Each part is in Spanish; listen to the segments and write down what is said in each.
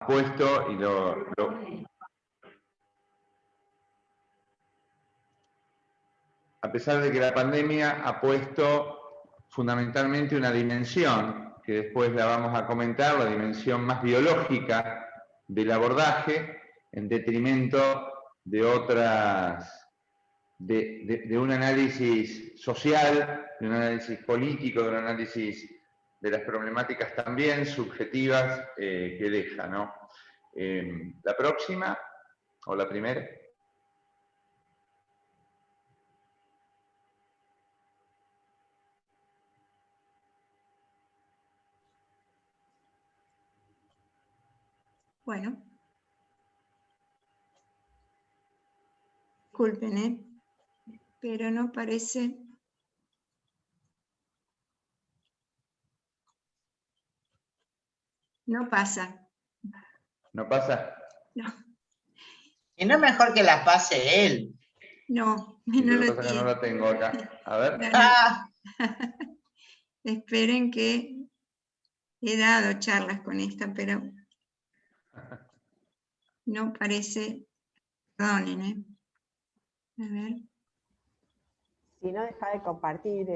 puesto y a pesar de que la pandemia ha puesto fundamentalmente una dimensión, que después la vamos a comentar, la dimensión más biológica del abordaje, en detrimento de otras, de un análisis social, de un análisis político, de un análisis de las problemáticas también subjetivas que deja, ¿no? La próxima, o la primera. Bueno. Disculpen, pero no parece. No pasa. ¿No pasa? No. Y no es mejor que la pase él. No, Sí, no lo lo que pasa es que tiene. no la tengo acá. A ver. Esperen que he dado charlas con esta, pero no parece. Perdonen, A ver. Si no, deja de compartir,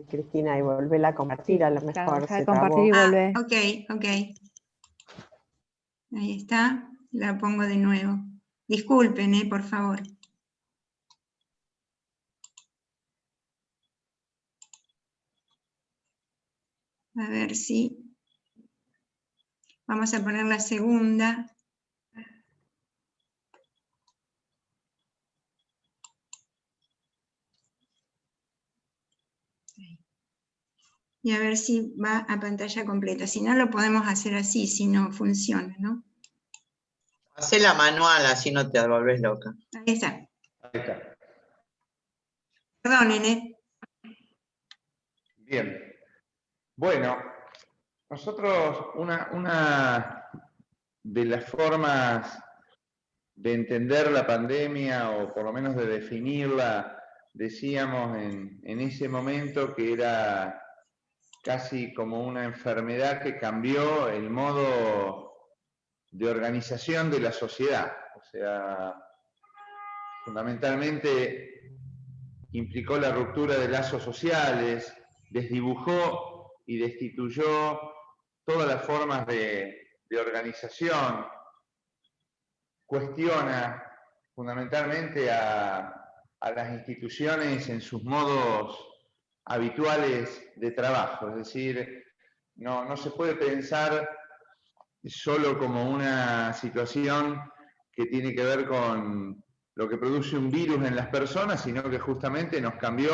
Cristina, y volverla a compartir, a lo mejor Claro, deja de se compartir trabó. y volver. Ok. Ahí está, la pongo de nuevo. Disculpen, por favor. A ver si... Vamos a poner la segunda. Y a ver si va a pantalla completa. Si no, lo podemos hacer así, si no funciona, ¿no? Hacela manual, así no te volvés loca. Ahí está. Ahí está. Perdonen, Bien. Bueno, nosotros una de las formas de entender la pandemia, o por lo menos de definirla, decíamos en ese momento que era casi como una enfermedad que cambió el modo de organización de la sociedad. O sea, fundamentalmente implicó la ruptura de lazos sociales, desdibujó y destituyó todas las formas de organización, cuestiona fundamentalmente a las instituciones en sus modos habituales de trabajo, es decir, no se puede pensar solo como una situación que tiene que ver con lo que produce un virus en las personas, sino que justamente nos cambió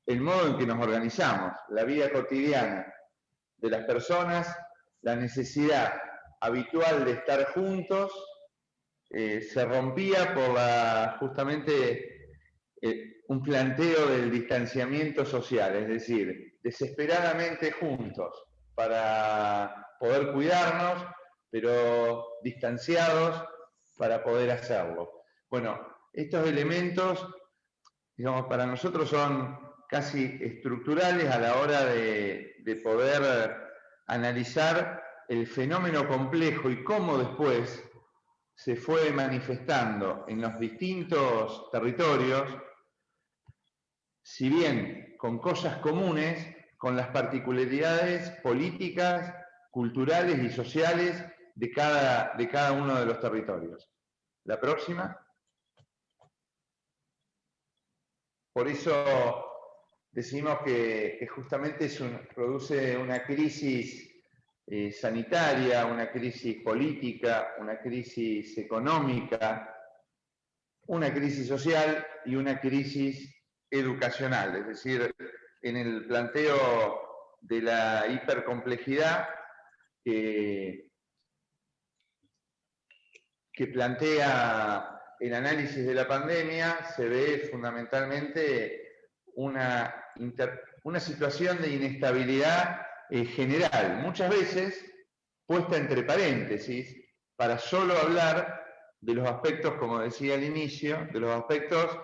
el modo en que nos organizamos, la vida cotidiana de las personas, la necesidad habitual de estar juntos, se rompía por justamente un planteo del distanciamiento social, es decir, desesperadamente juntos para poder cuidarnos, pero distanciados para poder hacerlo. Bueno, estos elementos, digamos, para nosotros son casi estructurales a la hora de poder analizar el fenómeno complejo y cómo después se fue manifestando en los distintos territorios, si bien con cosas comunes, con las particularidades políticas, culturales y sociales de cada uno de los territorios. La próxima. Por eso decimos que justamente produce una crisis sanitaria, una crisis política, una crisis económica, una crisis social y una crisis educacional. Es decir, en el planteo de la hipercomplejidad que plantea el análisis de la pandemia, se ve fundamentalmente una situación de inestabilidad general, muchas veces puesta entre paréntesis, para solo hablar de los aspectos, como decía al inicio, de los aspectos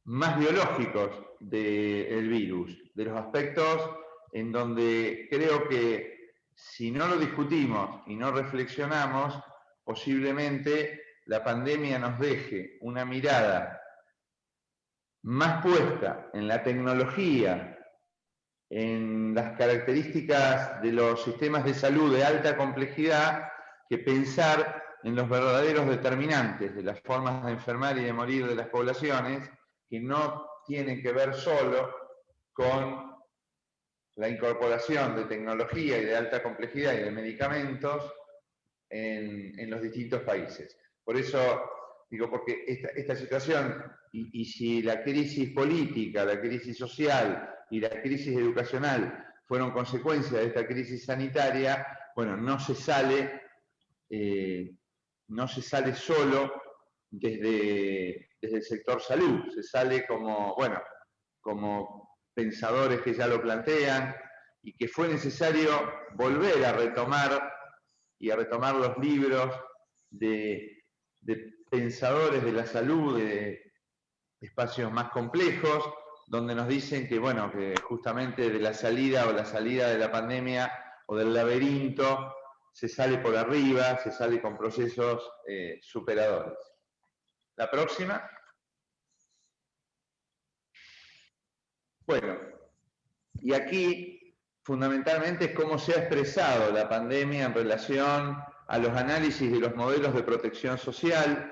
más biológicos del virus, de los aspectos en donde creo que si no lo discutimos y no reflexionamos, posiblemente la pandemia nos deje una mirada más puesta en la tecnología, en las características de los sistemas de salud de alta complejidad, que pensar en los verdaderos determinantes de las formas de enfermar y de morir de las poblaciones, que no tienen que ver solo con la incorporación de tecnología y de alta complejidad y de medicamentos en los distintos países. Por eso digo, porque esta situación, y si la crisis política, la crisis social y la crisis educacional fueron consecuencia de esta crisis sanitaria, bueno, no se sale solo desde el sector salud, se sale como, bueno, como pensadores que ya lo plantean, y que fue necesario volver a retomar los libros de pensadores de la salud, de espacios más complejos, donde nos dicen que, bueno, que justamente de la salida de la pandemia o del laberinto se sale por arriba, se sale con procesos superadores. La próxima. Bueno, y aquí fundamentalmente es cómo se ha expresado la pandemia en relación a los análisis de los modelos de protección social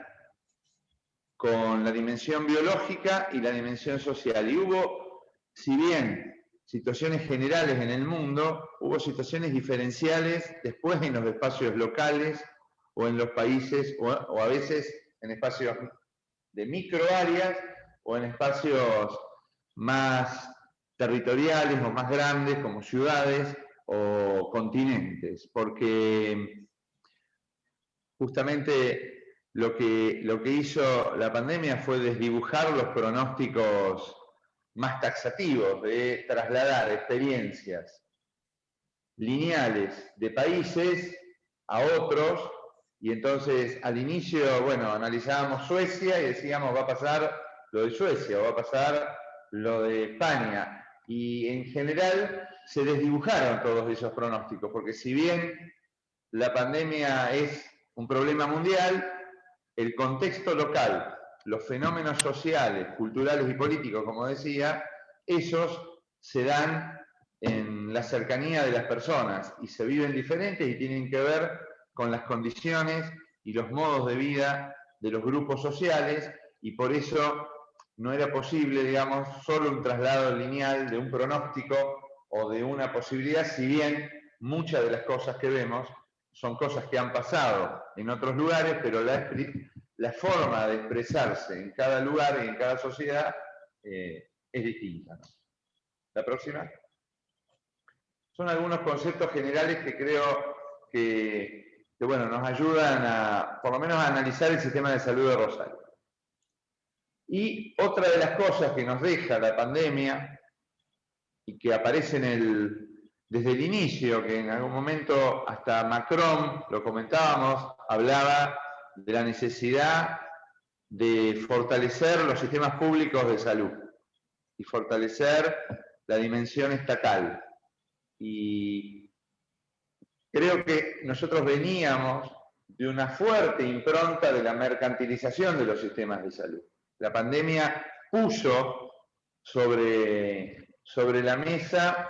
con la dimensión biológica y la dimensión social. Y hubo, si bien situaciones generales en el mundo, hubo situaciones diferenciales después en los espacios locales o en los países, o a veces en espacios de microáreas o en espacios más territoriales o más grandes como ciudades o continentes, porque justamente lo que hizo la pandemia fue desdibujar los pronósticos más taxativos, de trasladar experiencias lineales de países a otros, y entonces al inicio, bueno, analizábamos Suecia y decíamos va a pasar lo de Suecia, o va a pasar lo de España, y en general se desdibujaron todos esos pronósticos, porque si bien la pandemia es un problema mundial, el contexto local, los fenómenos sociales, culturales y políticos, como decía, esos se dan en la cercanía de las personas y se viven diferentes y tienen que ver con las condiciones y los modos de vida de los grupos sociales, y por eso no era posible, digamos, solo un traslado lineal de un pronóstico o de una posibilidad, si bien muchas de las cosas que vemos son cosas que han pasado en otros lugares, pero la forma de expresarse en cada lugar y en cada sociedad es distinta, ¿no? La próxima. Son algunos conceptos generales que creo que bueno, nos ayudan a, por lo menos, a analizar el sistema de salud de Rosario. Y otra de las cosas que nos deja la pandemia y que aparece desde el inicio, que en algún momento hasta Macron, lo comentábamos, hablaba de la necesidad de fortalecer los sistemas públicos de salud y fortalecer la dimensión estatal. Y creo que nosotros veníamos de una fuerte impronta de la mercantilización de los sistemas de salud. La pandemia puso sobre la mesa,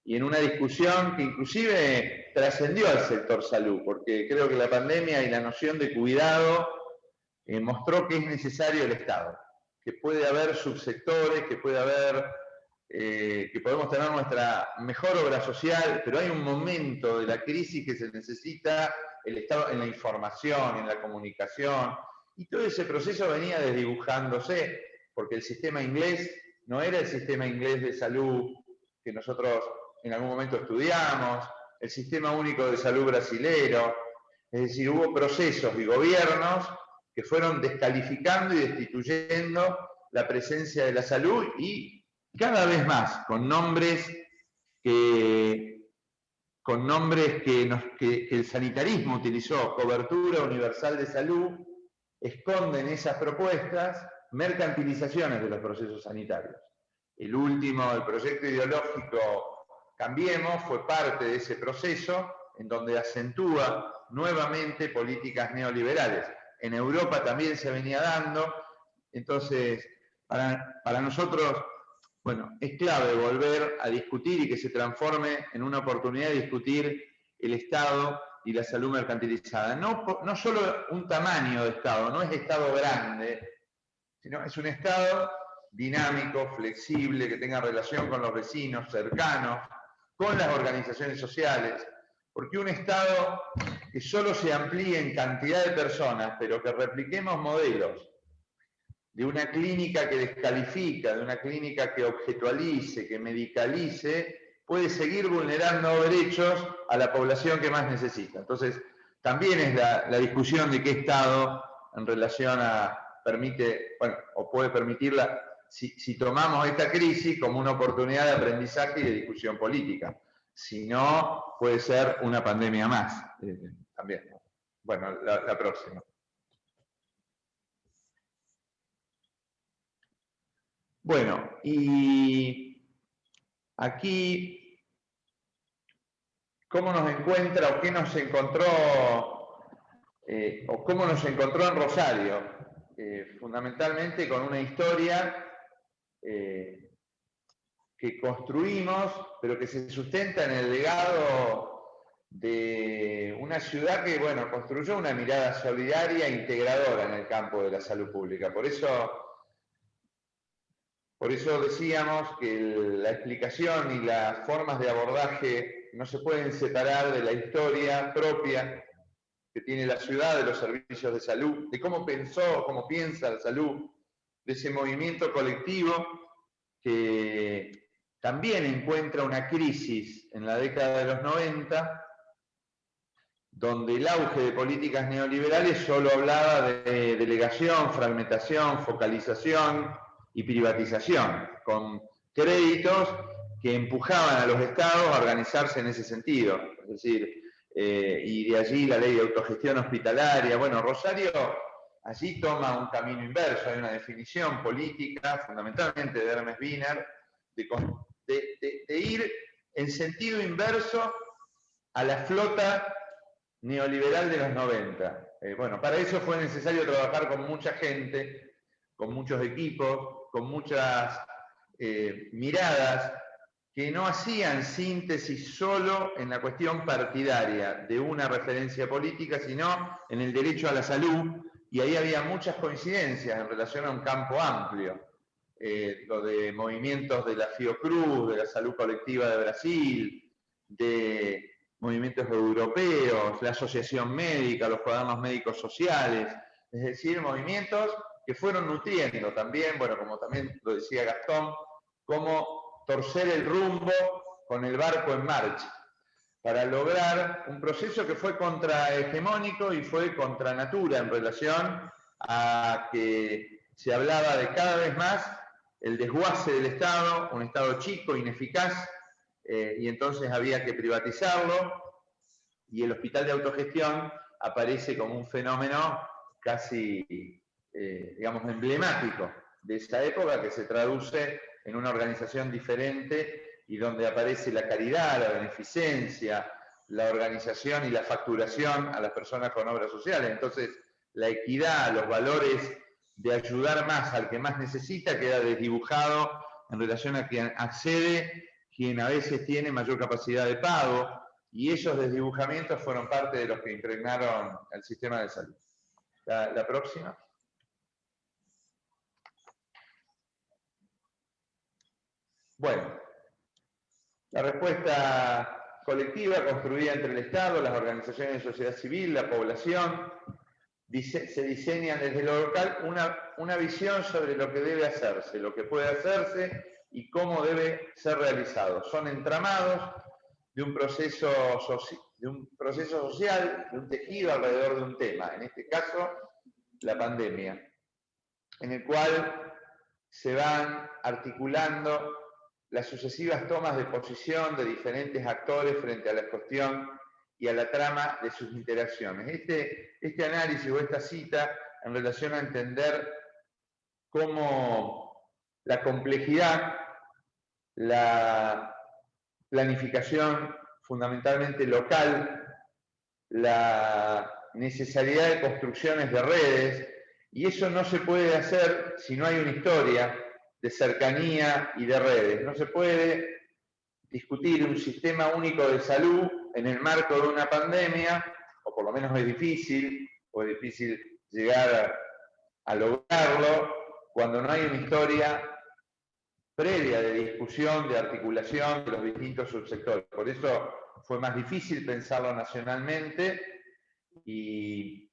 y en una discusión que inclusive trascendió al sector salud, porque creo que la pandemia y la noción de cuidado mostró que es necesario el Estado, que puede haber subsectores, que puede haber, que podemos tener nuestra mejor obra social, pero hay un momento de la crisis que se necesita el Estado en la información, en la comunicación, y todo ese proceso venía desdibujándose, porque el sistema inglés no era el sistema inglés de salud que nosotros en algún momento estudiamos, el sistema único de salud brasilero, es decir, hubo procesos y gobiernos que fueron descalificando y destituyendo la presencia de la salud, y cada vez más con nombres que el sanitarismo utilizó, cobertura universal de salud, esconden esas propuestas mercantilizaciones de los procesos sanitarios. El proyecto ideológico Cambiemos, fue parte de ese proceso, en donde acentúa nuevamente políticas neoliberales. En Europa también se venía dando, entonces para nosotros, bueno, es clave volver a discutir y que se transforme en una oportunidad de discutir el Estado y la salud mercantilizada. No solo un tamaño de Estado, no es Estado grande, sino es un Estado dinámico, flexible, que tenga relación con los vecinos, cercanos, con las organizaciones sociales, porque un Estado que solo se amplíe en cantidad de personas, pero que repliquemos modelos de una clínica que descalifica, de una clínica que objetualice, que medicalice, puede seguir vulnerando derechos a la población que más necesita. Entonces, también es la discusión de qué Estado en relación a permite, bueno, o puede permitirla, si tomamos esta crisis como una oportunidad de aprendizaje y de discusión política. Si no, puede ser una pandemia más también. Bueno, la próxima. Bueno, y aquí, ¿cómo nos encuentra o qué nos encontró, o cómo nos encontró en Rosario? Fundamentalmente con una historia que construimos, pero que se sustenta en el legado de una ciudad que, bueno, construyó una mirada solidaria e integradora en el campo de la salud pública. Por eso decíamos que la explicación y las formas de abordaje no se pueden separar de la historia propia que tiene la ciudad, de los servicios de salud, de cómo pensó, cómo piensa la salud, de ese movimiento colectivo que también encuentra una crisis en la década de los 90, donde el auge de políticas neoliberales solo hablaba de delegación, fragmentación, focalización y privatización, con créditos que empujaban a los estados a organizarse en ese sentido. Es decir, y de allí la ley de autogestión hospitalaria. Bueno, Rosario allí toma un camino inverso, hay una definición política, fundamentalmente de Hermes Wiener, de ir en sentido inverso a la flota neoliberal de los 90. Bueno, para eso fue necesario trabajar con mucha gente, con muchos equipos, con muchas miradas que no hacían síntesis solo en la cuestión partidaria de una referencia política, sino en el derecho a la salud, y ahí había muchas coincidencias en relación a un campo amplio. Lo de movimientos de la Fiocruz, de la salud colectiva de Brasil, de movimientos europeos, la asociación médica, los cuadernos médicos sociales, es decir, movimientos que fueron nutriendo también, bueno, como también lo decía Gastón, como torcer el rumbo con el barco en marcha, para lograr un proceso que fue contrahegemónico y fue contra natura en relación a que se hablaba de cada vez más el desguace del Estado, un Estado chico, ineficaz, y entonces había que privatizarlo, y el hospital de autogestión aparece como un fenómeno casi, digamos, emblemático de esa época, que se traduce en una organización diferente y donde aparece la caridad, la beneficencia, la organización y la facturación a las personas con obras sociales. Entonces, la equidad, los valores de ayudar más al que más necesita queda desdibujado en relación a quien accede, quien a veces tiene mayor capacidad de pago, y esos desdibujamientos fueron parte de los que impregnaron el sistema de salud. La próxima. Bueno, la respuesta colectiva construida entre el Estado, las organizaciones de sociedad civil, la población, se diseñan desde lo local una visión sobre lo que debe hacerse, lo que puede hacerse y cómo debe ser realizado. Son entramados de un proceso social, de un tejido alrededor de un tema, en este caso la pandemia, en el cual se van articulando las sucesivas tomas de posición de diferentes actores frente a la cuestión y a la trama de sus interacciones. Este análisis o esta cita en relación a entender cómo la complejidad, la planificación fundamentalmente local la necesidad de construcciones de redes, y eso no se puede hacer si no hay una historia de cercanía y de redes. No se puede discutir un sistema único de salud en el marco de una pandemia, o por lo menos es difícil llegar a lograrlo, cuando no hay una historia previa de discusión, de articulación de los distintos subsectores. Por eso fue más difícil pensarlo nacionalmente y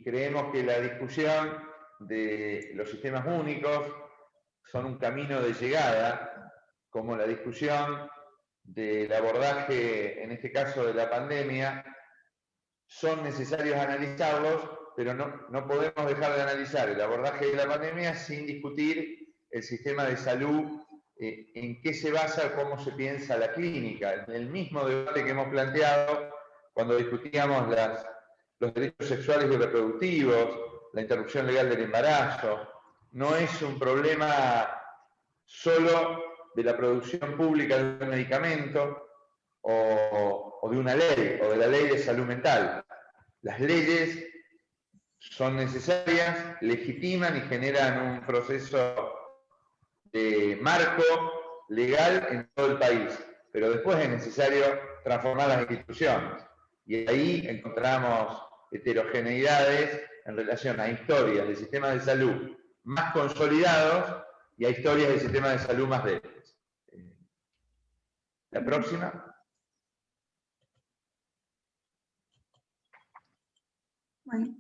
creemos que la discusión de los sistemas únicos son un camino de llegada, como la discusión del abordaje, en este caso de la pandemia. Son necesarios analizarlos, pero no podemos dejar de analizar el abordaje de la pandemia sin discutir el sistema de salud, en qué se basa, cómo se piensa la clínica. El mismo debate que hemos planteado cuando discutíamos los derechos sexuales y reproductivos, la interrupción legal del embarazo, no es un problema solo de la producción pública de un medicamento o de una ley, o de la ley de salud mental. Las leyes son necesarias, legitiman y generan un proceso de marco legal en todo el país, pero después es necesario transformar las instituciones. Y ahí encontramos heterogeneidades en relación a historias del sistema de salud más consolidados y a historias del sistema de salud más débiles. La próxima. Bueno.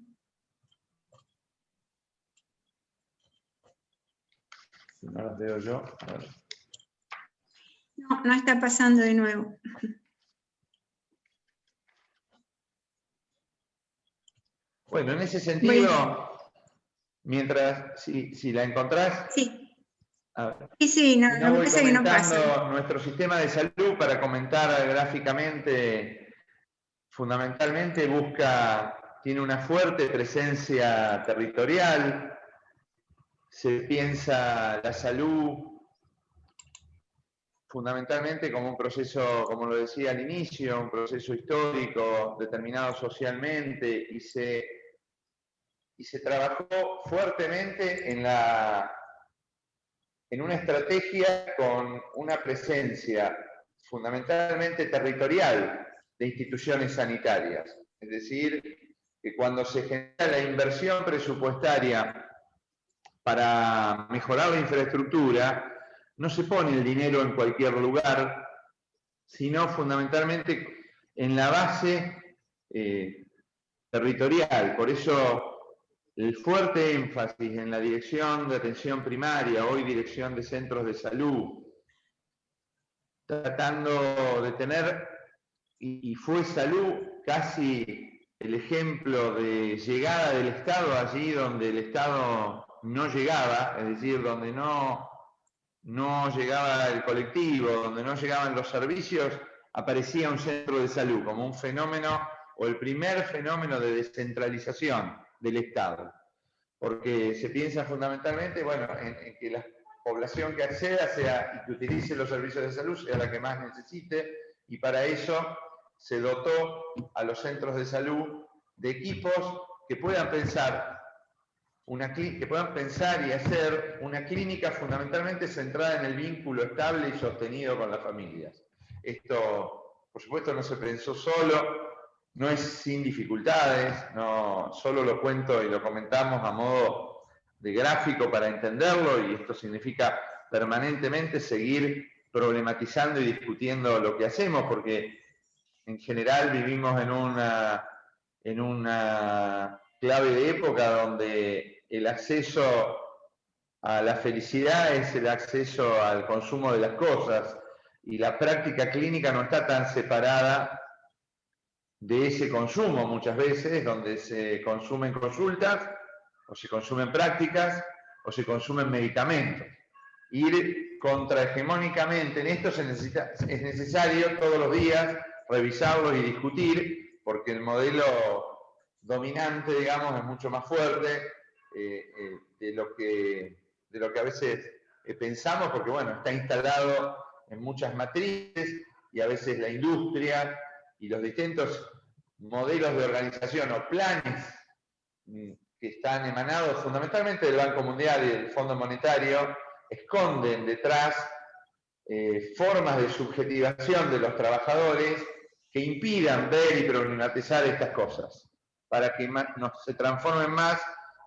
Si no las veo yo. No está pasando de nuevo. Bueno, en ese sentido, mientras, si la encontrás, sí. A ver. Sí, no, no voy parece que no pasa. comentando nuestro sistema de salud para comentar gráficamente. Fundamentalmente tiene una fuerte presencia territorial. Se piensa la salud fundamentalmente como un proceso, como lo decía al inicio, un proceso histórico determinado socialmente, y se trabajó fuertemente en una estrategia con una presencia fundamentalmente territorial de instituciones sanitarias. Es decir, que cuando se genera la inversión presupuestaria para mejorar la infraestructura, no se pone el dinero en cualquier lugar, sino fundamentalmente en la base territorial. Por eso el fuerte énfasis en la dirección de atención primaria, hoy dirección de centros de salud, tratando de tener, y fue salud casi el ejemplo de llegada del Estado allí donde el Estado no llegaba, es decir, donde no llegaba el colectivo, donde no llegaban los servicios, aparecía un centro de salud como un fenómeno, o el primer fenómeno de descentralización del Estado, porque se piensa fundamentalmente, bueno, en que la población que acceda y que utilice los servicios de salud sea la que más necesite, y para eso se dotó a los centros de salud de equipos que puedan pensar y hacer una clínica fundamentalmente centrada en el vínculo estable y sostenido con las familias. Esto, por supuesto, no se pensó solo, no es sin dificultades, no solo lo cuento y lo comentamos a modo de gráfico para entenderlo, y esto significa permanentemente seguir problematizando y discutiendo lo que hacemos, porque en general vivimos en una clave de época donde el acceso a la felicidad es el acceso al consumo de las cosas, y la práctica clínica no está tan separada de ese consumo muchas veces, donde se consumen consultas, o se consumen prácticas, o se consumen medicamentos. Ir contrahegemónicamente en esto es necesario todos los días revisarlo y discutir, porque el modelo dominante, digamos, es mucho más fuerte de lo que a veces pensamos, porque bueno, está instalado en muchas matrices, y a veces la industria y los distintos modelos de organización o planes que están emanados fundamentalmente del Banco Mundial y del Fondo Monetario, esconden detrás formas de subjetivación de los trabajadores que impidan ver y problematizar estas cosas, para que se transformen más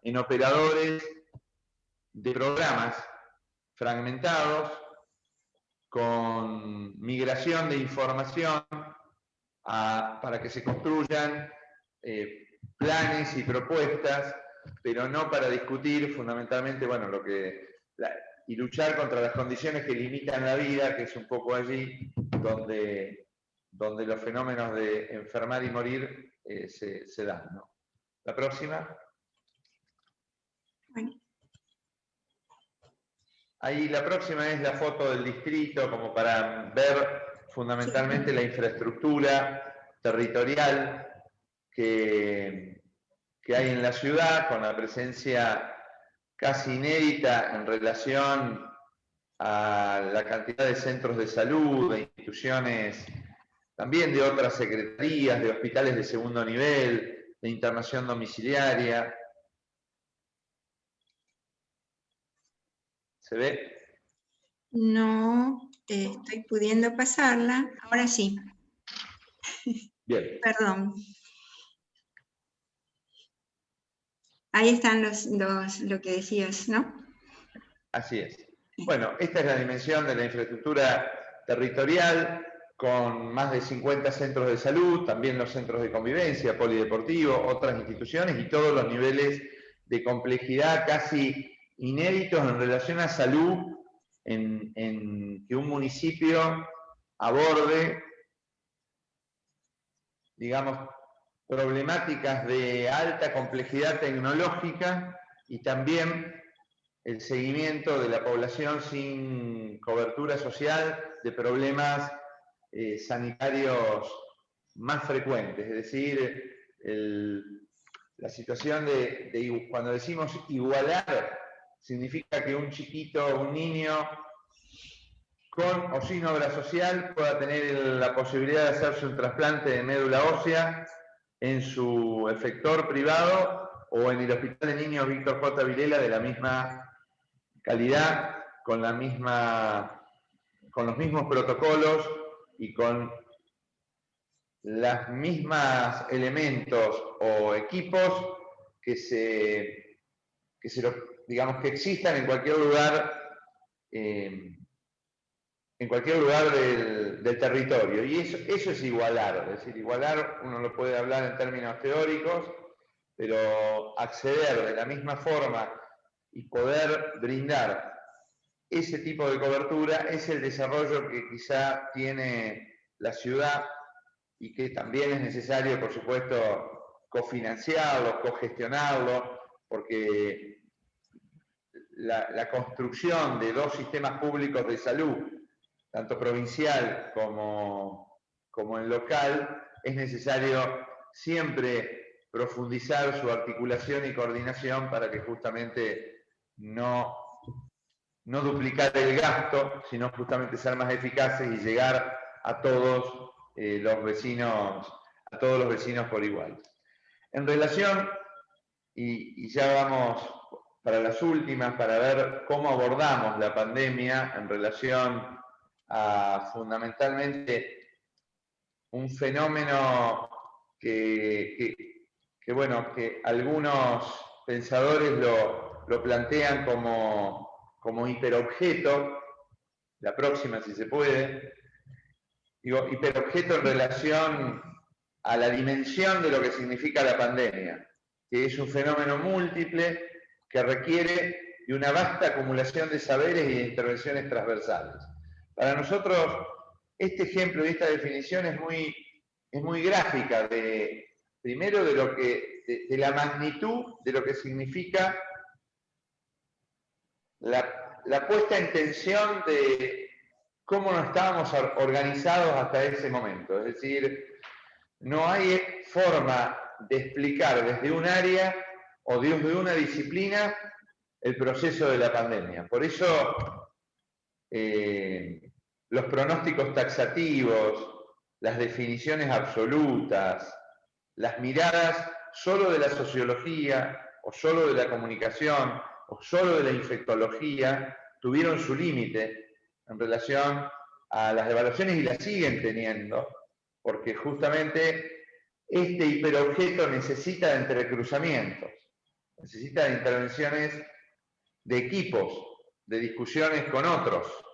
en operadores de programas fragmentados, con migración de información para que se construyan planes y propuestas, pero no para discutir fundamentalmente, bueno, y luchar contra las condiciones que limitan la vida, que es un poco allí donde los fenómenos de enfermar y morir se dan, ¿no? La próxima. Bueno. Ahí la próxima es la foto del distrito, como para ver fundamentalmente la infraestructura territorial que hay en la ciudad, con la presencia casi inédita en relación a la cantidad de centros de salud, de instituciones, también de otras secretarías, de hospitales de segundo nivel, de internación domiciliaria. ¿Se ve? No, estoy pudiendo pasarla. Ahora sí. Bien. Perdón. Ahí están lo que decías, ¿no? Así es. Bueno, esta es la dimensión de la infraestructura territorial, con más de 50 centros de salud, también los centros de convivencia, polideportivo, otras instituciones y todos los niveles de complejidad casi inéditos en relación a salud en que un municipio aborde, digamos, problemáticas de alta complejidad tecnológica y también el seguimiento de la población sin cobertura social de problemas sanitarios más frecuentes. Es decir, la situación de cuando decimos igualar, significa que un chiquito, un niño, con o sin obra social, pueda tener la posibilidad de hacerse un trasplante de médula ósea en su efector privado o en el Hospital de Niños Víctor J. Vilela de la misma calidad, con los mismos protocolos y con las mismas elementos o equipos que digamos que existan en cualquier lugar del territorio. Y eso es igualar, es decir, igualar uno lo puede hablar en términos teóricos, pero acceder de la misma forma y poder brindar ese tipo de cobertura es el desarrollo que quizá tiene la ciudad y que también es necesario, por supuesto, cofinanciarlo, cogestionarlo, porque la construcción de dos sistemas públicos de salud, tanto provincial como en local, es necesario siempre profundizar su articulación y coordinación para que justamente no duplicar el gasto, sino justamente ser más eficaces y llegar a todos los vecinos por igual. En relación, y ya vamos para las últimas, para ver cómo abordamos la pandemia en relación a fundamentalmente un fenómeno que algunos pensadores lo plantean como hiperobjeto, la próxima si se puede, digo, hiperobjeto en relación a la dimensión de lo que significa la pandemia, que es un fenómeno múltiple que requiere de una vasta acumulación de saberes y de intervenciones transversales. Para nosotros, este ejemplo y esta definición es muy gráfica primero de la magnitud de lo que significa la puesta en tensión de cómo no estábamos organizados hasta ese momento. Es decir, no hay forma de explicar desde un área o desde una disciplina el proceso de la pandemia. Por eso los pronósticos taxativos, las definiciones absolutas, las miradas solo de la sociología, o solo de la comunicación, o solo de la infectología, tuvieron su límite en relación a las evaluaciones y las siguen teniendo, porque justamente este hiperobjeto necesita de entrecruzamientos, necesita de intervenciones de equipos, de discusiones con otros,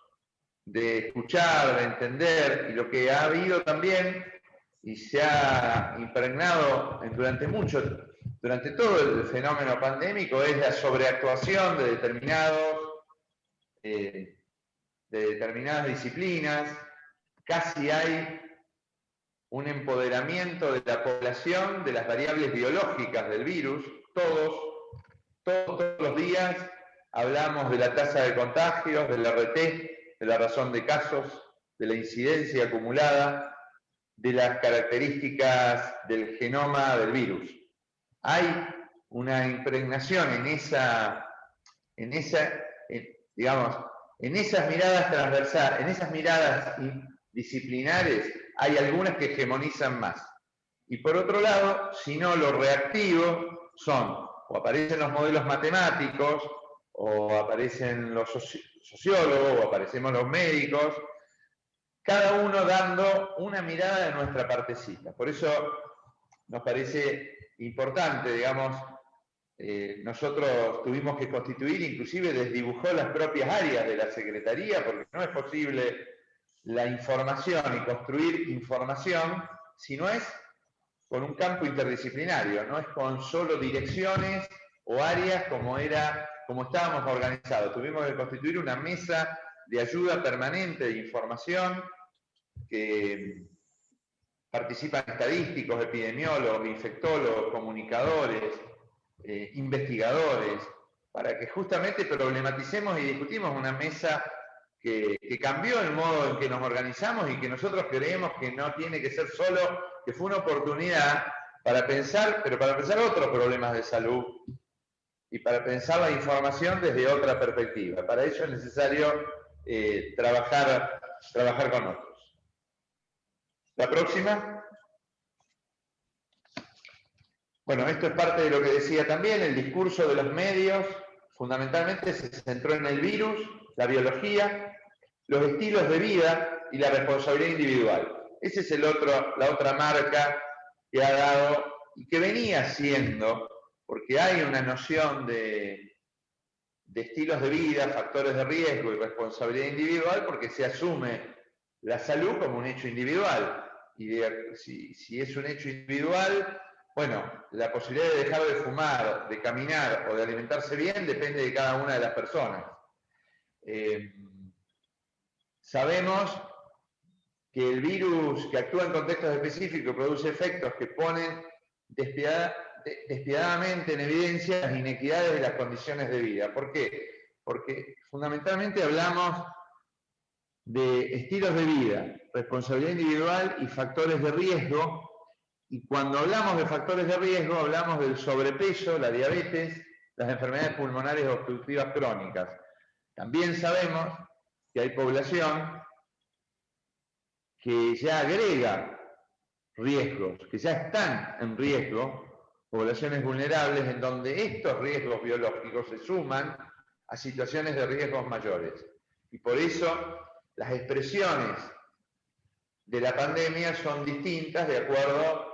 de escuchar, de entender, y lo que ha habido también y se ha impregnado durante todo el fenómeno pandémico es la sobreactuación de determinadas disciplinas. Casi hay un empoderamiento de la población de las variables biológicas del virus. Todos los días hablamos de la tasa de contagios, del RT, de la razón de casos, de la incidencia acumulada, de las características del genoma del virus. Hay una impregnación en esas miradas transversales, en esas miradas disciplinares, hay algunas que hegemonizan más. Y por otro lado, si no, lo reactivo son, o aparecen los modelos matemáticos, o aparecen los sociólogos, o aparecemos los médicos, cada uno dando una mirada de nuestra partecita. Por eso nos parece importante, digamos, nosotros tuvimos que constituir, inclusive desdibujó las propias áreas de la Secretaría, porque no es posible la información y construir información si no es con un campo interdisciplinario, no es con solo direcciones o áreas como estábamos organizados. Tuvimos que constituir una mesa de ayuda permanente de información que participan estadísticos, epidemiólogos, infectólogos, comunicadores, investigadores, para que justamente problematicemos y discutimos una mesa que cambió el modo en que nos organizamos y que nosotros creemos que no tiene que ser solo, que fue una oportunidad para pensar, pero para pensar otros problemas de salud y para pensar la información desde otra perspectiva. Para ello es necesario trabajar con otros. La próxima. Bueno, esto es parte de lo que decía también, el discurso de los medios fundamentalmente se centró en el virus, la biología, los estilos de vida y la responsabilidad individual. Esa es la otra marca que ha dado y que venía siendo, porque hay una noción de estilos de vida, factores de riesgo y responsabilidad individual, porque se asume la salud como un hecho individual. Y si es un hecho individual, bueno, la posibilidad de dejar de fumar, de caminar o de alimentarse bien depende de cada una de las personas. Sabemos que el virus que actúa en contextos específicos produce efectos que ponen despiadadamente en evidencia las inequidades de las condiciones de vida. ¿Por qué? Porque fundamentalmente hablamos de estilos de vida, responsabilidad individual y factores de riesgo. Y cuando hablamos de factores de riesgo, hablamos del sobrepeso, la diabetes, las enfermedades pulmonares obstructivas crónicas. También sabemos que hay población que ya agrega riesgos, que ya están en riesgo, poblaciones vulnerables en donde estos riesgos biológicos se suman a situaciones de riesgos mayores. Y por eso las expresiones de la pandemia son distintas de acuerdo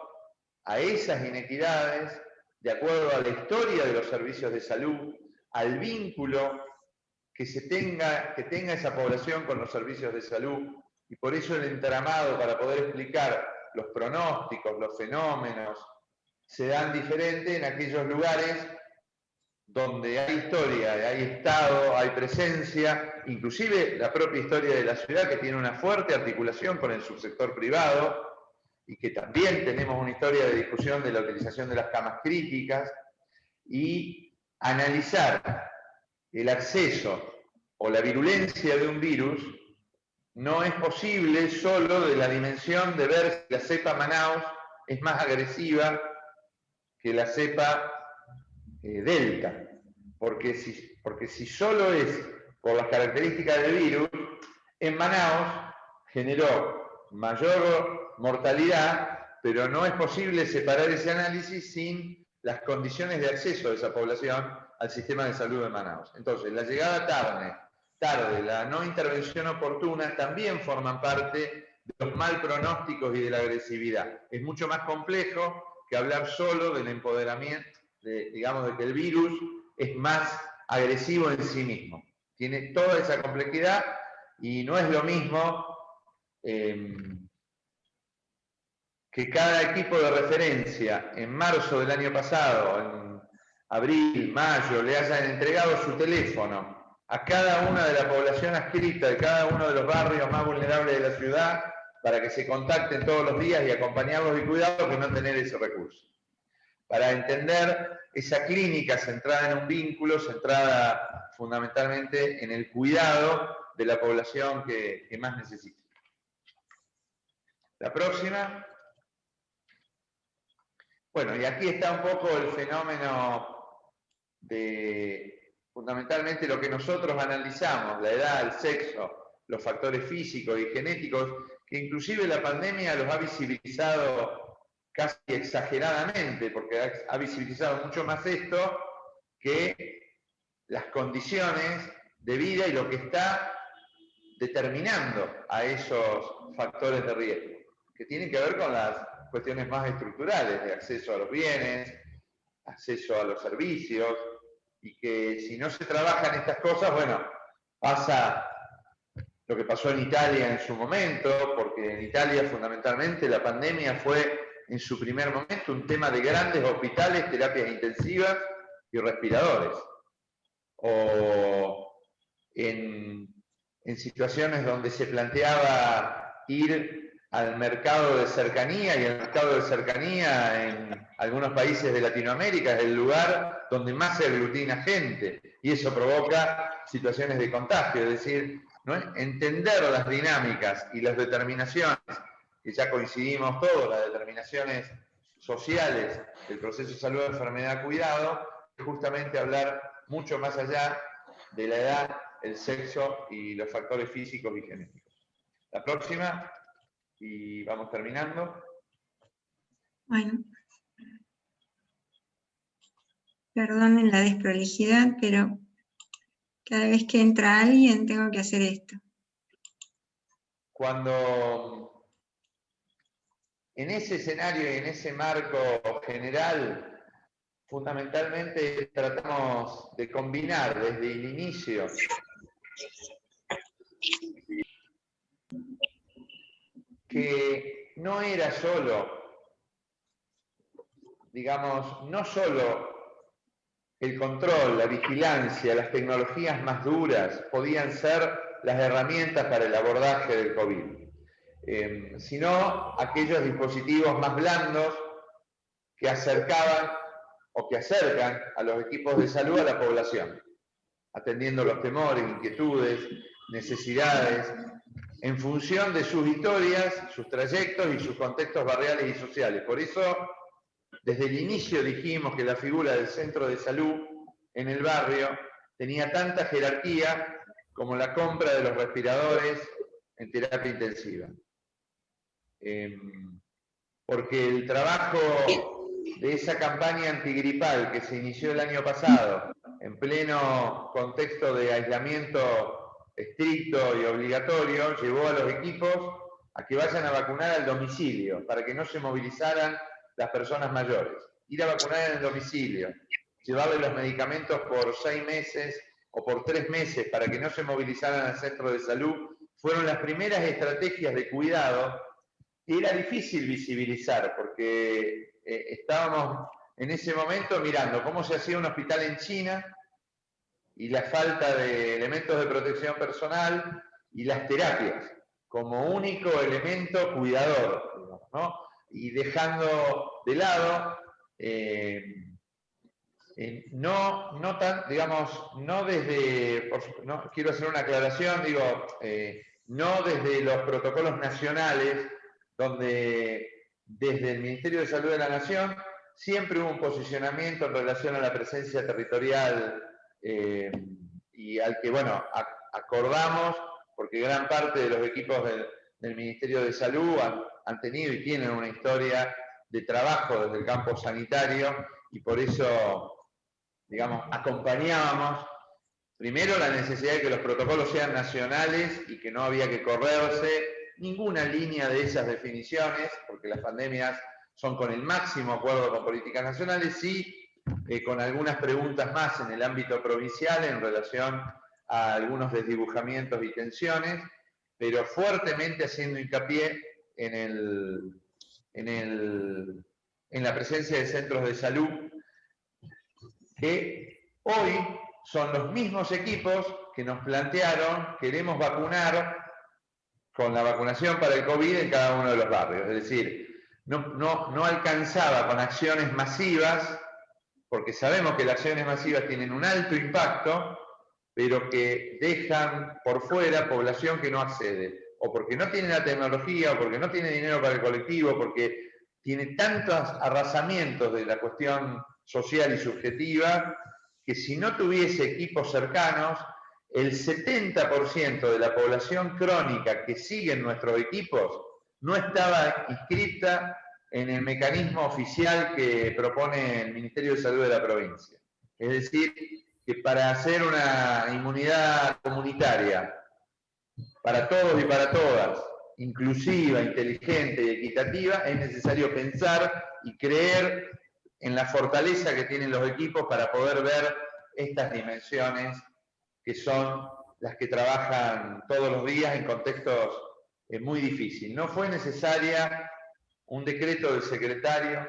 a esas inequidades, de acuerdo a la historia de los servicios de salud, al vínculo que tenga esa población con los servicios de salud, y por eso el entramado para poder explicar los pronósticos, los fenómenos, se dan diferente en aquellos lugares donde hay historia, hay Estado, hay presencia, inclusive la propia historia de la ciudad que tiene una fuerte articulación con el subsector privado, y que también tenemos una historia de discusión de la utilización de las camas críticas, y analizar el acceso o la virulencia de un virus no es posible solo de la dimensión de ver si la cepa Manaus es más agresiva que la cepa Delta, porque si solo es por las características del virus, en Manaus generó mayor mortalidad, pero no es posible separar ese análisis sin las condiciones de acceso de esa población al sistema de salud de Manaus. Entonces, la llegada tarde, la no intervención oportuna también forman parte de los mal pronósticos y de la agresividad. Es mucho más complejo que hablar solo del empoderamiento, digamos, de que el virus es más agresivo en sí mismo. Tiene toda esa complejidad y no es lo mismo que cada equipo de referencia en marzo del año pasado, en abril, mayo, le hayan entregado su teléfono a cada una de la población adscrita de cada uno de los barrios más vulnerables de la ciudad para que se contacten todos los días y acompañarlos y cuidarlos, que no tener ese recurso. Para entender esa clínica centrada en un vínculo, centrada fundamentalmente en el cuidado de la población que más necesita. La próxima. Bueno, y aquí está un poco el fenómeno de, fundamentalmente, lo que nosotros analizamos, la edad, el sexo, los factores físicos y genéticos, que inclusive la pandemia los ha visibilizado casi exageradamente, porque ha visibilizado mucho más esto que las condiciones de vida y lo que está determinando a esos factores de riesgo, que tienen que ver con las cuestiones más estructurales de acceso a los bienes, acceso a los servicios, y que si no se trabajan estas cosas, bueno, pasa lo que pasó en Italia en su momento, porque en Italia fundamentalmente la pandemia fue en su primer momento un tema de grandes hospitales, terapias intensivas y respiradores. O en situaciones donde se planteaba ir al mercado de cercanía, y el mercado de cercanía en algunos países de Latinoamérica es el lugar donde más se aglutina gente, y eso provoca situaciones de contagio, es decir, ¿no? Entender las dinámicas y las determinaciones, que ya coincidimos todos, las determinaciones sociales del proceso de salud, enfermedad, cuidado, es justamente hablar mucho más allá de la edad, el sexo y los factores físicos y genéticos. La próxima, y vamos terminando. Bueno. Perdonen la desprolijidad, pero cada vez que entra alguien tengo que hacer esto. Cuando en ese escenario y en ese marco general, fundamentalmente tratamos de combinar desde el inicio que no era solo, digamos, no solo el control, la vigilancia, las tecnologías más duras podían ser las herramientas para el abordaje del COVID, sino aquellos dispositivos más blandos que acercaban o que acercan a los equipos de salud a la población, atendiendo los temores, inquietudes, necesidades, en función de sus historias, sus trayectos y sus contextos barriales y sociales. Por eso, desde el inicio dijimos que la figura del centro de salud en el barrio tenía tanta jerarquía como la compra de los respiradores en terapia intensiva. Porque el trabajo de esa campaña antigripal que se inició el año pasado, en pleno contexto de aislamiento estricto y obligatorio, llevó a los equipos a que vayan a vacunar al domicilio, para que no se movilizaran las personas mayores. Ir a vacunar en el domicilio, llevarle los medicamentos por 6 meses o por 3 meses para que no se movilizaran al centro de salud, fueron las primeras estrategias de cuidado que era difícil visibilizar, porque estábamos en ese momento mirando cómo se hacía un hospital en China y la falta de elementos de protección personal y las terapias como único elemento cuidador, digamos, ¿no? Y dejando de lado, no tan, digamos, no desde, no, quiero hacer una aclaración, digo, no desde los protocolos nacionales, donde desde el Ministerio de Salud de la Nación siempre hubo un posicionamiento en relación a la presencia territorial y al que, bueno, acordamos, porque gran parte de los equipos del Ministerio de Salud han tenido y tienen una historia de trabajo desde el campo sanitario, y por eso, digamos, acompañábamos primero la necesidad de que los protocolos sean nacionales y que no había que correrse ninguna línea de esas definiciones, porque las pandemias son con el máximo acuerdo con políticas nacionales, sí, con algunas preguntas más en el ámbito provincial en relación a algunos desdibujamientos y tensiones, pero fuertemente haciendo hincapié en la presencia de centros de salud, que hoy son los mismos equipos que nos plantearon: queremos vacunar con la vacunación para el COVID en cada uno de los barrios. Es decir, no alcanzaba con acciones masivas, porque sabemos que las acciones masivas tienen un alto impacto, pero que dejan por fuera población que no accede, o porque no tiene la tecnología, o porque no tiene dinero para el colectivo, porque tiene tantos arrasamientos de la cuestión social y subjetiva, que si no tuviese equipos cercanos, el 70% de la población crónica que sigue en nuestros equipos no estaba inscrita en el mecanismo oficial que propone el Ministerio de Salud de la provincia. Es decir, que para hacer una inmunidad comunitaria para todos y para todas, inclusiva, inteligente y equitativa, es necesario pensar y creer en la fortaleza que tienen los equipos para poder ver estas dimensiones que son las que trabajan todos los días en contextos muy difíciles. No fue necesaria un decreto del secretario,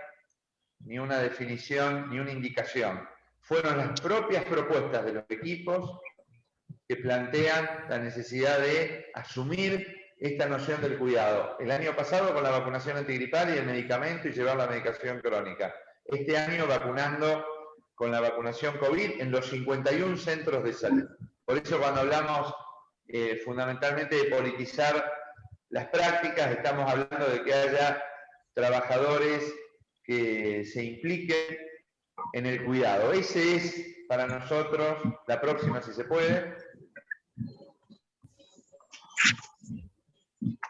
ni una definición, ni una indicación. Fueron las propias propuestas de los equipos que plantean la necesidad de asumir esta noción del cuidado. El año pasado con la vacunación antigripal y el medicamento y llevar la medicación crónica. Este año vacunando con la vacunación COVID en los 51 centros de salud. Por eso cuando hablamos fundamentalmente de politizar las prácticas, estamos hablando de que haya trabajadores que se impliquen en el cuidado. Ese es para nosotros, la próxima si se puede,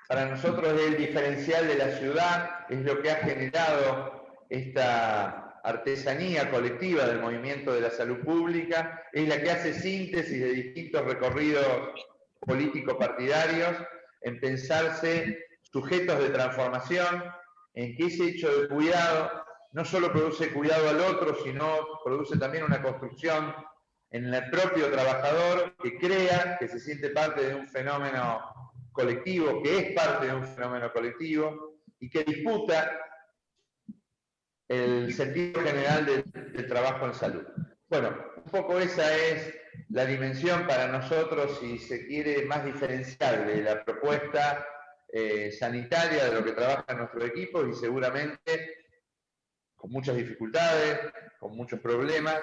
para nosotros es el diferencial de la ciudad, es lo que ha generado esta artesanía colectiva del movimiento de la salud pública, es la que hace síntesis de distintos recorridos político-partidarios en pensarse sujetos de transformación, en que ese hecho de cuidado no solo produce cuidado al otro, sino produce también una construcción en el propio trabajador que crea que se siente parte de un fenómeno colectivo, que es parte de un fenómeno colectivo y que disputa el sentido general del trabajo en salud. Bueno, un poco esa es la dimensión para nosotros, si se quiere, más diferencial de la propuesta sanitaria de lo que trabaja nuestro equipo, y seguramente con muchas dificultades, con muchos problemas,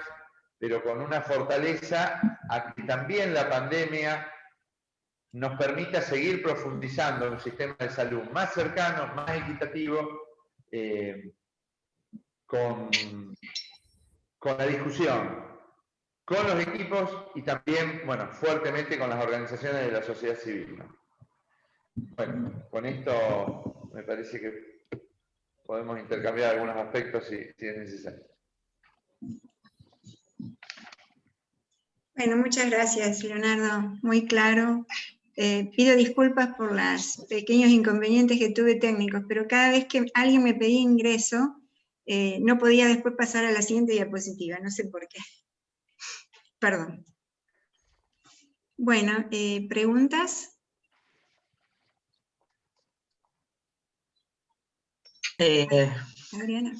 pero con una fortaleza a que también la pandemia nos permita seguir profundizando en un sistema de salud más cercano, más equitativo, con la discusión, con los equipos y también, bueno, fuertemente con las organizaciones de la sociedad civil, ¿no? Bueno, con esto me parece que podemos intercambiar algunos aspectos si es necesario. Bueno, muchas gracias, Leonardo. Muy claro. Pido disculpas por los pequeños inconvenientes que tuve técnicos, pero cada vez que alguien me pedía ingreso, no podía después pasar a la siguiente diapositiva, no sé por qué. Perdón. Bueno, ¿preguntas? Adriana.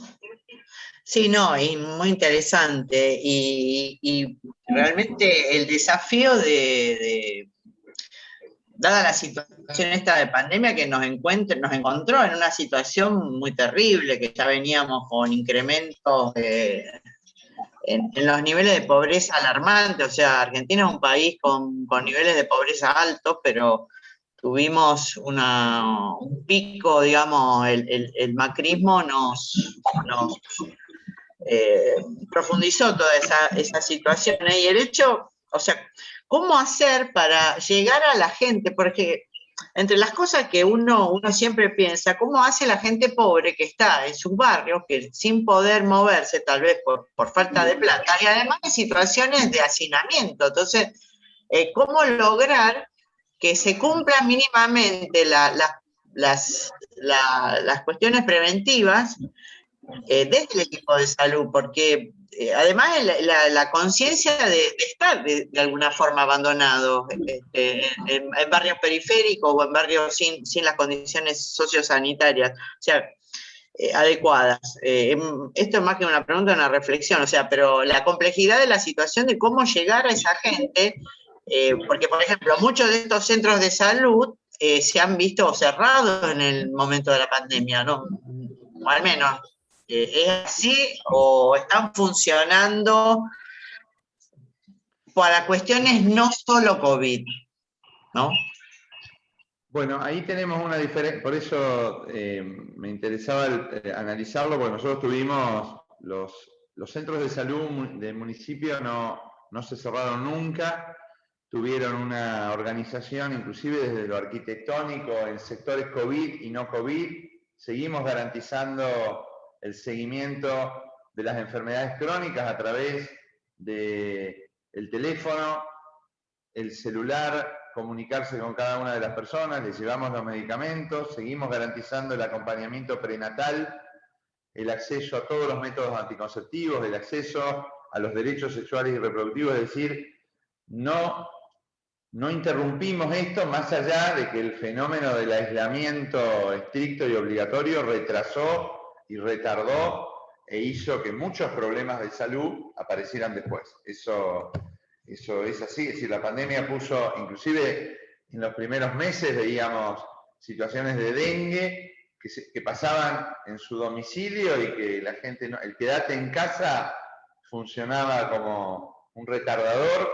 Sí, no, y muy interesante. Y realmente el desafío dada la situación esta de pandemia que nos encontró en una situación muy terrible, que ya veníamos con incrementos en los niveles de pobreza alarmantes. O sea, Argentina es un país con niveles de pobreza altos, pero tuvimos un pico, digamos, el macrismo nos profundizó toda esa situación. Y el hecho, o sea, ¿cómo hacer para llegar a la gente? Porque entre las cosas que uno siempre piensa, ¿cómo hace la gente pobre que está en sus barrios, que sin poder moverse, tal vez por falta de plata, y además en situaciones de hacinamiento? Entonces, ¿cómo lograr que se cumplan mínimamente las cuestiones preventivas desde el equipo de salud? Porque además la conciencia de estar de alguna forma abandonado en barrios periféricos o en barrios sin las condiciones sociosanitarias, o sea, adecuadas. Esto es más que una pregunta, una reflexión, o sea, pero la complejidad de la situación de cómo llegar a esa gente, porque, por ejemplo, muchos de estos centros de salud se han visto cerrados en el momento de la pandemia, ¿no? O al menos, ¿es así o están funcionando para cuestiones no solo COVID, ¿no? Bueno, ahí tenemos una diferencia, por eso me interesaba analizarlo, porque nosotros tuvimos los centros de salud del municipio no se cerraron nunca, tuvieron una organización, inclusive desde lo arquitectónico, en sectores COVID y no COVID, seguimos garantizando el seguimiento de las enfermedades crónicas a través del teléfono, el celular, comunicarse con cada una de las personas, les llevamos los medicamentos, seguimos garantizando el acompañamiento prenatal, el acceso a todos los métodos anticonceptivos, el acceso a los derechos sexuales y reproductivos, es decir, no interrumpimos esto más allá de que el fenómeno del aislamiento estricto y obligatorio retrasó y retardó e hizo que muchos problemas de salud aparecieran después. Eso es así, es decir, la pandemia puso, inclusive en los primeros meses veíamos situaciones de dengue que pasaban en su domicilio y que la gente, el quédate en casa funcionaba como un retardador,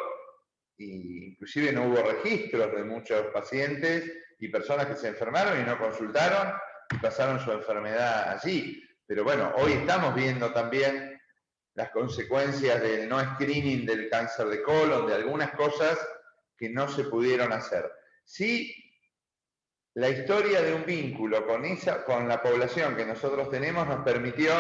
e inclusive no hubo registros de muchos pacientes y personas que se enfermaron y no consultaron y pasaron su enfermedad allí. Pero bueno, hoy estamos viendo también las consecuencias del no screening del cáncer de colon, de algunas cosas que no se pudieron hacer. Sí, la historia de un vínculo con la población que nosotros tenemos nos permitió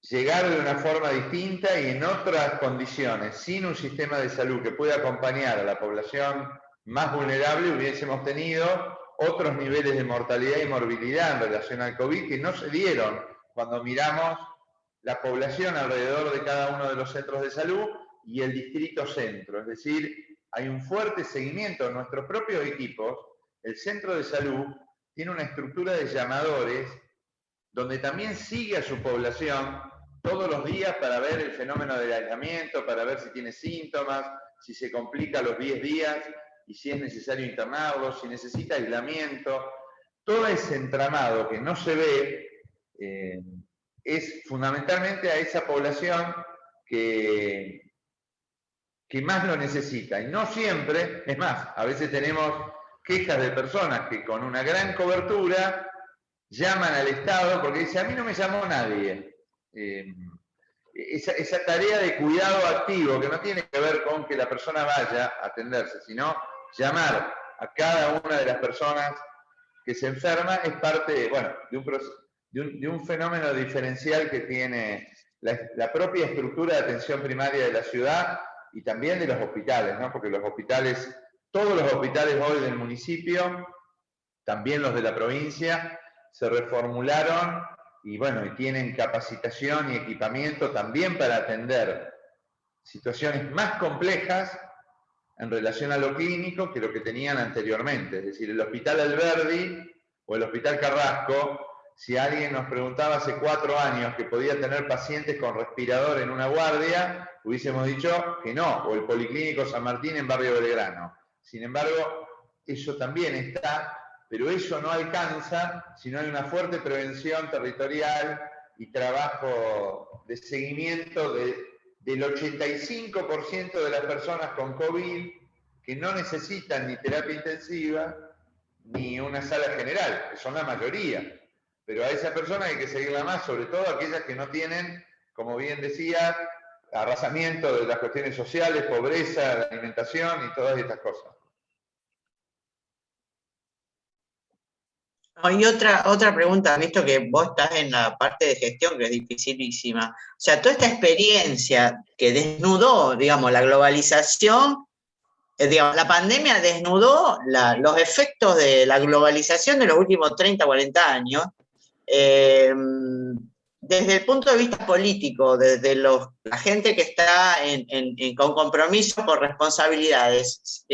llegar de una forma distinta y en otras condiciones, sin un sistema de salud que pueda acompañar a la población más vulnerable, hubiésemos tenido otros niveles de mortalidad y morbilidad en relación al COVID que no se dieron cuando miramos la población alrededor de cada uno de los centros de salud y el distrito centro. Es decir, hay un fuerte seguimiento en nuestros propios equipos. El centro de salud tiene una estructura de llamadores donde también sigue a su población todos los días para ver el fenómeno del aislamiento, para ver si tiene síntomas, si se complica a los 10 días y si es necesario internarlo, si necesita aislamiento. Todo ese entramado que no se ve es fundamentalmente a esa población que más lo necesita. Y no siempre, es más, a veces tenemos quejas de personas que con una gran cobertura llaman al Estado porque dicen, a mí no me llamó nadie. Esa tarea de cuidado activo, que no tiene que ver con que la persona vaya a atenderse, sino llamar a cada una de las personas que se enferma, es parte, bueno, de un fenómeno diferencial que tiene la propia estructura de atención primaria de la ciudad y también de los hospitales, ¿no? Porque los hospitales, todos los hospitales hoy del municipio, también los de la provincia, se reformularon y bueno, y tienen capacitación y equipamiento también para atender situaciones más complejas en relación a lo clínico que lo que tenían anteriormente. Es decir, el Hospital Alberdi o el Hospital Carrasco, si alguien nos preguntaba hace 4 años que podía tener pacientes con respirador en una guardia, hubiésemos dicho que no, o el Policlínico San Martín en Barrio Belgrano. Sin embargo, eso también está, pero eso no alcanza si no hay una fuerte prevención territorial y trabajo de seguimiento del 85% de las personas con COVID que no necesitan ni terapia intensiva ni una sala general, que son la mayoría. Pero a esa persona hay que seguirla más, sobre todo aquellas que no tienen, como bien decía, arrasamiento de las cuestiones sociales, pobreza, de alimentación y todas estas cosas. Y otra pregunta, visto que vos estás en la parte de gestión, que es dificilísima. O sea, toda esta experiencia que desnudó, digamos, la globalización, digamos, la pandemia desnudó los efectos de la globalización de los últimos 30, 40 años, desde el punto de vista político, desde la gente que está con compromiso por responsabilidades.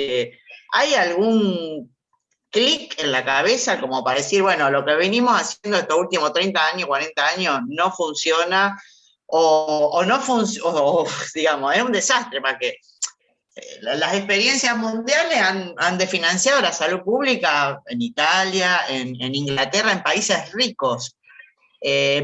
¿Hay algún clic en la cabeza como para decir, bueno, lo que venimos haciendo estos últimos 30 años, 40 años no funciona o no funciona, digamos, es un desastre para que las experiencias mundiales han desfinanciado la salud pública en Italia, en Inglaterra, en países ricos,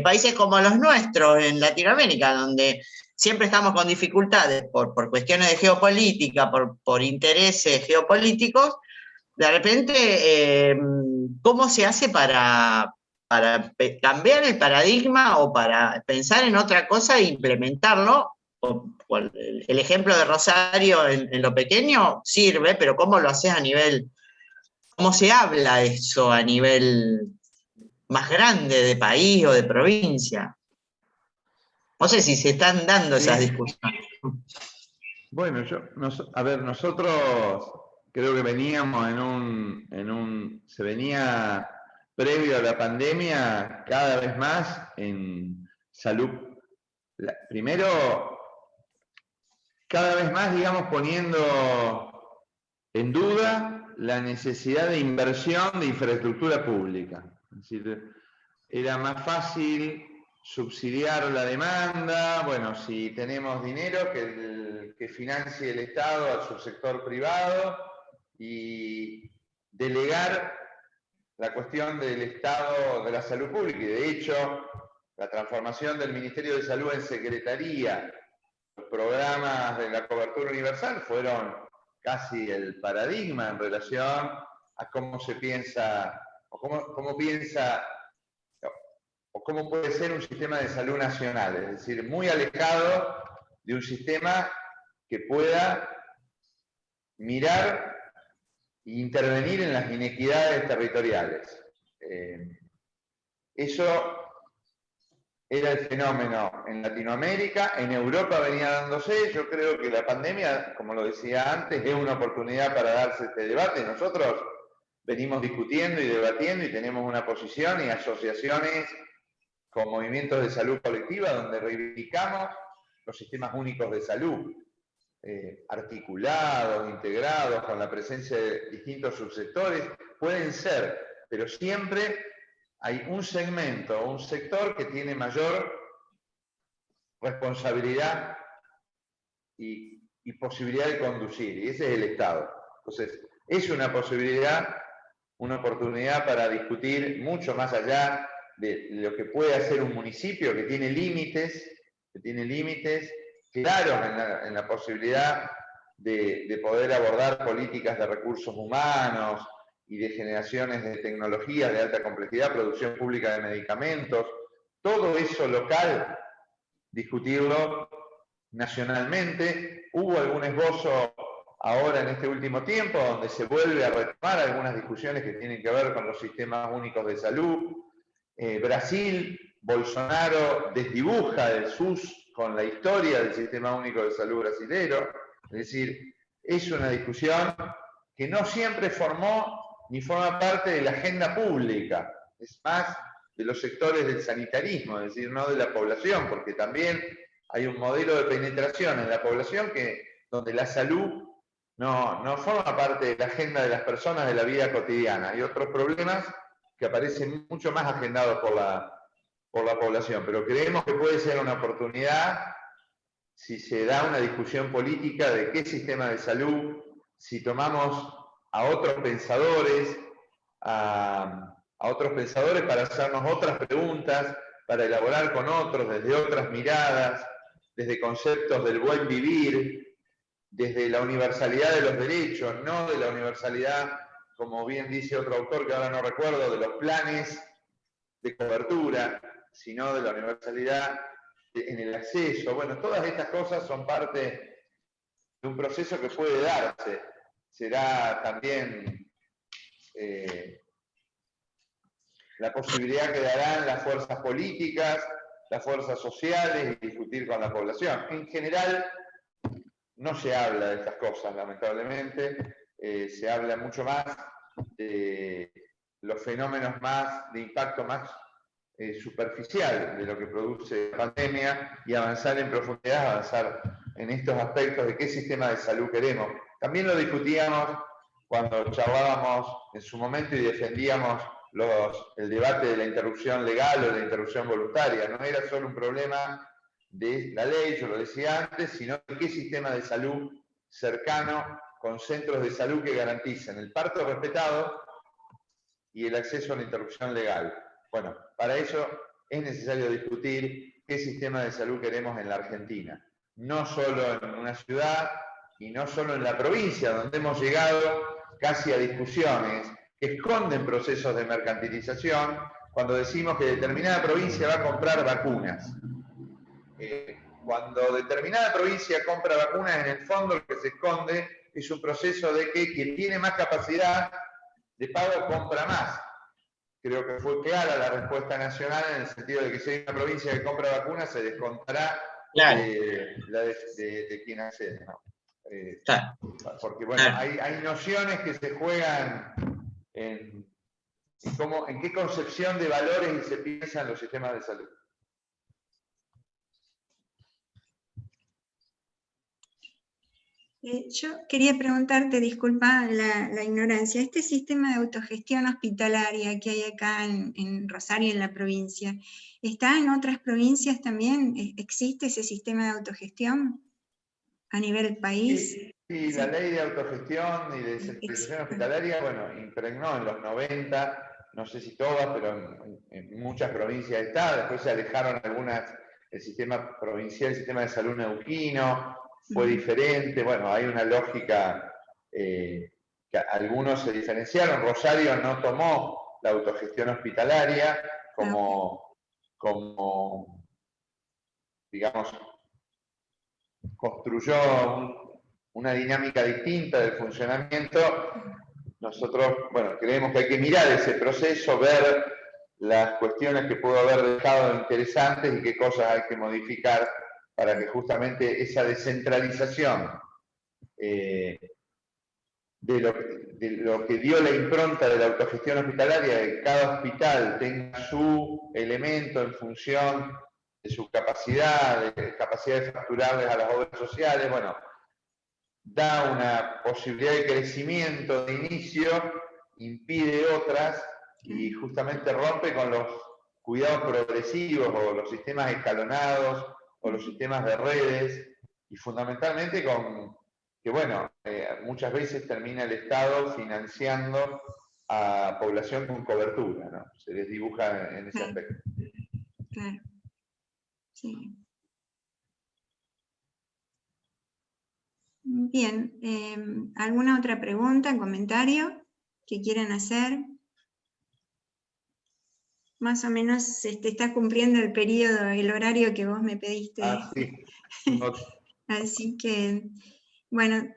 países como los nuestros, en Latinoamérica, donde siempre estamos con dificultades por cuestiones de geopolítica, por intereses geopolíticos. De repente, ¿cómo se hace para cambiar el paradigma o para pensar en otra cosa e implementarlo? El ejemplo de Rosario en lo pequeño sirve, pero ¿cómo lo haces a nivel, cómo se habla eso a nivel más grande de país o de provincia? No sé si se están dando esas discusiones. Bueno, a ver, nosotros creo que veníamos se venía previo a la pandemia cada vez más en salud. Primero, cada vez más, digamos, poniendo en duda la necesidad de inversión de infraestructura pública. Es decir, era más fácil subsidiar la demanda, bueno, si tenemos dinero que financie el Estado al subsector privado y delegar la cuestión del Estado de la salud pública. Y de hecho, la transformación del Ministerio de Salud en Secretaría, los programas de la cobertura universal fueron casi el paradigma en relación a cómo se piensa, o cómo piensa o cómo puede ser un sistema de salud nacional, es decir, muy alejado de un sistema que pueda mirar e intervenir en las inequidades territoriales. Eso era el fenómeno en Latinoamérica, en Europa venía dándose. Yo creo que la pandemia, como lo decía antes, es una oportunidad para darse este debate. Nosotros venimos discutiendo y debatiendo y tenemos una posición y asociaciones con movimientos de salud colectiva donde reivindicamos los sistemas únicos de salud, articulados, integrados, con la presencia de distintos subsectores. Pueden ser, pero siempre hay un segmento, un sector que tiene mayor responsabilidad y posibilidad de conducir, y ese es el Estado. Entonces, es una posibilidad, una oportunidad para discutir mucho más allá de lo que puede hacer un municipio que tiene límites claros en la posibilidad de poder abordar políticas de recursos humanos y de generaciones de tecnologías de alta complejidad, producción pública de medicamentos, todo eso local, discutirlo nacionalmente. Hubo algún esbozo ahora en este último tiempo donde se vuelve a retomar algunas discusiones que tienen que ver con los sistemas únicos de salud. Brasil, Bolsonaro desdibuja el SUS con la historia del sistema único de salud brasilero. Es decir, es una discusión que no siempre formó ni forma parte de la agenda pública, es más de los sectores del sanitarismo, es decir, no de la población, porque también hay un modelo de penetración en la población donde la salud no forma parte de la agenda de las personas de la vida cotidiana. Hay otros problemas que aparecen mucho más agendados por la población, pero creemos que puede ser una oportunidad si se da una discusión política de qué sistema de salud, si tomamos a otros pensadores, para hacernos otras preguntas, para elaborar con otros desde otras miradas, desde conceptos del buen vivir, desde la universalidad de los derechos, no de la universalidad, como bien dice otro autor que ahora no recuerdo, de los planes de cobertura, sino de la universalidad en el acceso. Bueno, todas estas cosas son parte de un proceso que puede darse. Será también la posibilidad que darán las fuerzas políticas, las fuerzas sociales y discutir con la población. En general, no se habla de estas cosas, lamentablemente, se habla mucho más de los fenómenos más, de impacto más superficial de lo que produce la pandemia y avanzar en profundidad, avanzar en estos aspectos de qué sistema de salud queremos. También lo discutíamos cuando charlábamos en su momento y defendíamos el debate de la interrupción legal o de la interrupción voluntaria. No era solo un problema de la ley, yo lo decía antes, sino de qué sistema de salud cercano, con centros de salud que garanticen el parto respetado y el acceso a la interrupción legal. Bueno, para eso es necesario discutir qué sistema de salud queremos en la Argentina. No solo en una ciudad y no solo en la provincia, donde hemos llegado casi a discusiones que esconden procesos de mercantilización cuando decimos que determinada provincia va a comprar vacunas. Cuando determinada provincia compra vacunas, en el fondo lo que se esconde es un proceso de que quien tiene más capacidad de pago compra más. Creo que fue clara la respuesta nacional en el sentido de que si hay una provincia que compra vacunas, se descontará claro. de quien accede, ¿no? Claro. Porque, bueno, hay nociones que se juegan en qué concepción de valores se piensan los sistemas de salud. Yo quería preguntarte, disculpa la ignorancia, este sistema de autogestión hospitalaria que hay acá en Rosario, en la provincia, ¿está en otras provincias también? ¿Existe ese sistema de autogestión a nivel país? Sí, la ley de autogestión y de descentralización hospitalaria, bueno, impregnó en los 90, no sé si todas, pero en muchas provincias está, después se alejaron algunas, el sistema provincial, el sistema de salud neuquino, fue diferente, bueno, hay una lógica que algunos se diferenciaron. Rosario no tomó la autogestión hospitalaria como digamos, construyó una dinámica distinta del funcionamiento. Nosotros, bueno, creemos que hay que mirar ese proceso, ver las cuestiones que pudo haber dejado interesantes y qué cosas hay que modificar para que justamente esa descentralización de lo que dio la impronta de la autogestión hospitalaria, de que cada hospital tenga su elemento en función de su capacidad de facturarles a las obras sociales, bueno, da una posibilidad de crecimiento de inicio, impide otras y justamente rompe con los cuidados progresivos o los sistemas escalonados o los sistemas de redes y fundamentalmente con que, bueno, muchas veces termina el Estado financiando a población con cobertura, ¿no? Se les dibuja en ese aspecto. Claro. Sí. Bien, ¿alguna otra pregunta, comentario que quieran hacer? Más o menos se está cumpliendo el periodo, el horario que vos me pediste. Sí. Así que, bueno,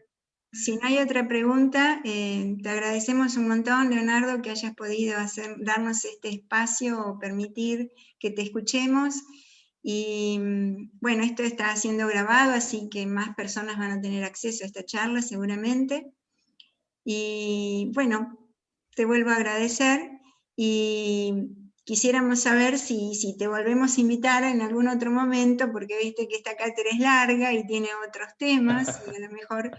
si no hay otra pregunta, te agradecemos un montón, Leonardo, que hayas podido darnos este espacio o permitir que te escuchemos. Y bueno, esto está siendo grabado, así que más personas van a tener acceso a esta charla seguramente. Y bueno, te vuelvo a agradecer y quisiéramos saber si te volvemos a invitar en algún otro momento, porque viste que esta cátedra es larga y tiene otros temas, y a lo mejor,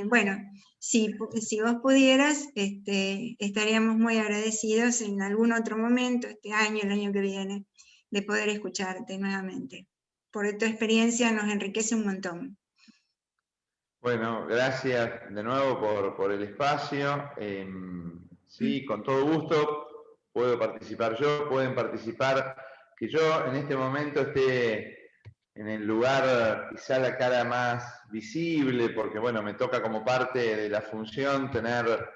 bueno, si vos pudieras, estaríamos muy agradecidos en algún otro momento, este año, el año que viene, de poder escucharte nuevamente. Por tu experiencia nos enriquece un montón. Bueno, gracias de nuevo por el espacio. Sí, con todo gusto puedo participar yo, pueden participar, que yo en este momento esté en el lugar quizá la cara más visible, porque bueno, me toca como parte de la función tener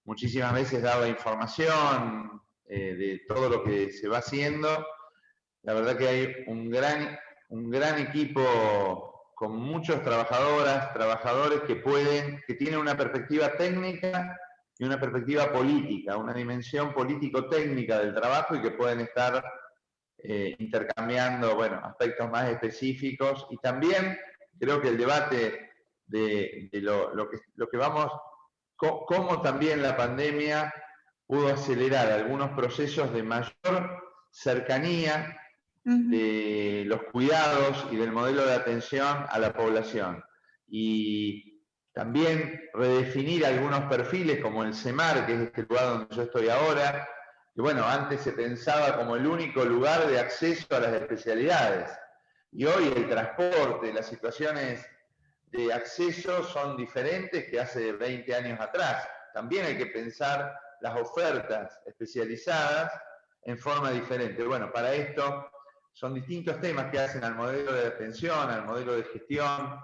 muchísimas veces dada información de todo lo que se va haciendo. La verdad que hay un gran equipo con muchos trabajadores que tienen una perspectiva técnica y una perspectiva política, una dimensión político-técnica del trabajo y que pueden estar intercambiando, bueno, aspectos más específicos. Y también creo que el debate de lo que vamos, cómo también la pandemia pudo acelerar algunos procesos de mayor cercanía de los cuidados y del modelo de atención a la población. Y también redefinir algunos perfiles como el CEMAR, que es este lugar donde yo estoy ahora, que bueno, antes se pensaba como el único lugar de acceso a las especialidades. Y hoy el transporte, las situaciones de acceso son diferentes que hace 20 años atrás. También hay que pensar las ofertas especializadas en forma diferente. Bueno, para esto son distintos temas que hacen al modelo de atención, al modelo de gestión,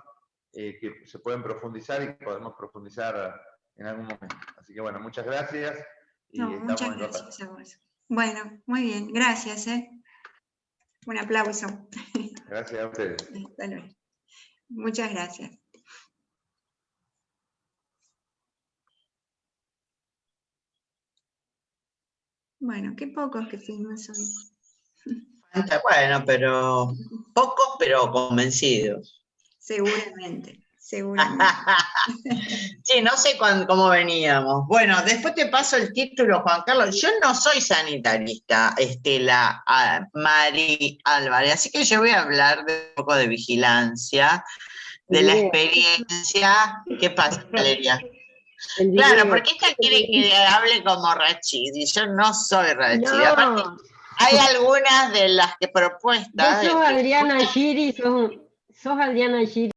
que se pueden profundizar y podemos profundizar en algún momento. Así que bueno, muchas gracias y muchas gracias a vos. Bueno, muy bien, gracias. Un aplauso. Gracias a ustedes. Hasta luego. Muchas gracias. Bueno, qué pocos que fuimos hoy. Bueno, pero pocos, pero convencidos. Seguramente, seguramente. Sí, no sé cómo veníamos. Bueno, después te paso el título, Juan Carlos. Yo no soy sanitarista, Estela, Mari Álvarez, así que yo voy a hablar de un poco de vigilancia, de la experiencia. ¿Qué pasa, Valeria? Claro, porque ella quiere que hable como Rachid, y yo no soy Rachid. No. Aparte, hay algunas de las que propuestas. Vos sos Adriana Giri, sos Adriana Giri.